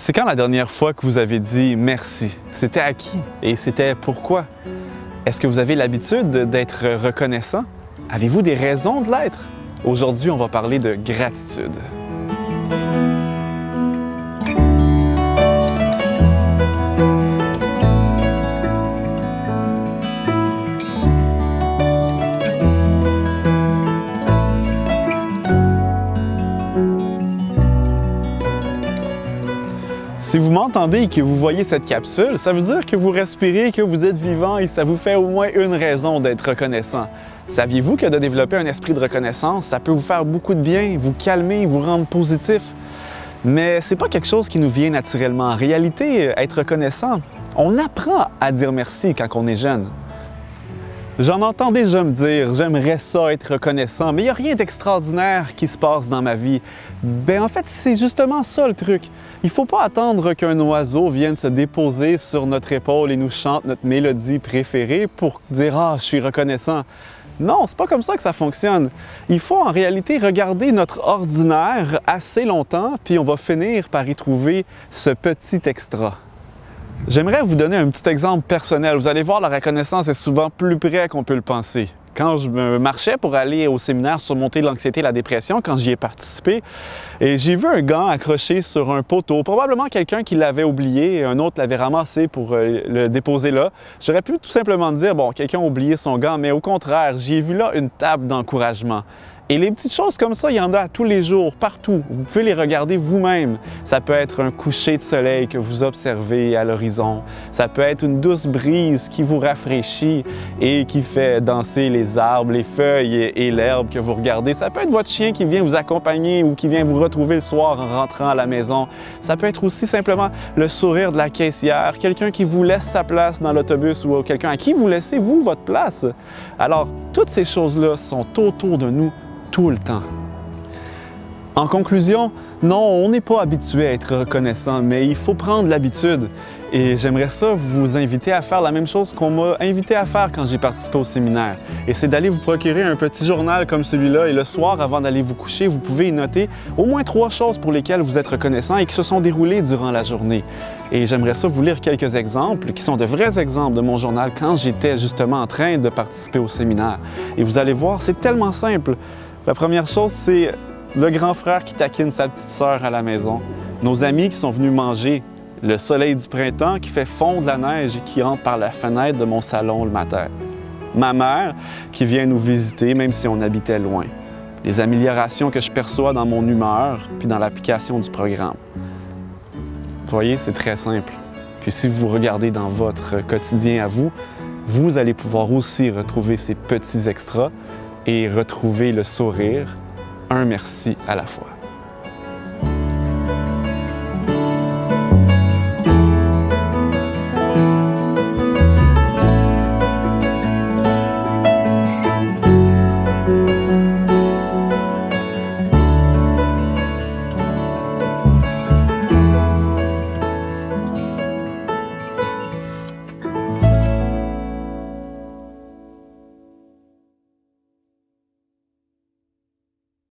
C'est quand la dernière fois que vous avez dit merci? C'était à qui? Et c'était pourquoi? Est-ce que vous avez l'habitude d'être reconnaissant? Avez-vous des raisons de l'être? Aujourd'hui, on va parler de gratitude. Si vous m'entendez et que vous voyez cette capsule, ça veut dire que vous respirez, que vous êtes vivant et ça vous fait au moins une raison d'être reconnaissant. Saviez-vous que de développer un esprit de reconnaissance, ça peut vous faire beaucoup de bien, vous calmer, vous rendre positif? Mais c'est pas quelque chose qui nous vient naturellement. En réalité, être reconnaissant, on apprend à dire merci quand on est jeune. J'en entends déjà me dire « j'aimerais ça être reconnaissant », mais il n'y a rien d'extraordinaire qui se passe dans ma vie. Ben en fait, c'est justement ça le truc. Il ne faut pas attendre qu'un oiseau vienne se déposer sur notre épaule et nous chante notre mélodie préférée pour dire « ah, je suis reconnaissant ». Non, c'est pas comme ça que ça fonctionne. Il faut en réalité regarder notre ordinaire assez longtemps, puis on va finir par y trouver ce petit extra. J'aimerais vous donner un petit exemple personnel. Vous allez voir, la reconnaissance est souvent plus près qu'on peut le penser. Quand je me marchais pour aller au séminaire Surmonter l'anxiété et la dépression, quand j'y ai participé, et j'ai vu un gant accroché sur un poteau, probablement quelqu'un qui l'avait oublié, un autre l'avait ramassé pour le déposer là. J'aurais pu tout simplement dire, bon, quelqu'un a oublié son gant, mais au contraire, j'ai vu là une table d'encouragement. Et les petites choses comme ça, il y en a tous les jours, partout. Vous pouvez les regarder vous-même. Ça peut être un coucher de soleil que vous observez à l'horizon. Ça peut être une douce brise qui vous rafraîchit et qui fait danser les arbres, les feuilles et l'herbe que vous regardez. Ça peut être votre chien qui vient vous accompagner ou qui vient vous retrouver le soir en rentrant à la maison. Ça peut être aussi simplement le sourire de la caissière, quelqu'un qui vous laisse sa place dans l'autobus ou quelqu'un à qui vous laissez, vous, votre place. Alors, toutes ces choses-là sont autour de nous tout le temps. En conclusion, non, on n'est pas habitué à être reconnaissant, mais il faut prendre l'habitude. Et j'aimerais ça vous inviter à faire la même chose qu'on m'a invité à faire quand j'ai participé au séminaire. Et c'est d'aller vous procurer un petit journal comme celui-là et le soir, avant d'aller vous coucher, vous pouvez y noter au moins 3 choses pour lesquelles vous êtes reconnaissant et qui se sont déroulées durant la journée. Et j'aimerais ça vous lire quelques exemples qui sont de vrais exemples de mon journal quand j'étais justement en train de participer au séminaire. Et vous allez voir, c'est tellement simple. La première chose, c'est le grand frère qui taquine sa petite sœur à la maison. Nos amis qui sont venus manger. Le soleil du printemps qui fait fondre la neige et qui entre par la fenêtre de mon salon le matin. Ma mère qui vient nous visiter même si on habitait loin. Les améliorations que je perçois dans mon humeur puis dans l'application du programme. Vous voyez, c'est très simple. Puis si vous regardez dans votre quotidien à vous, vous allez pouvoir aussi retrouver ces petits extras et retrouver le sourire, un merci à la fois.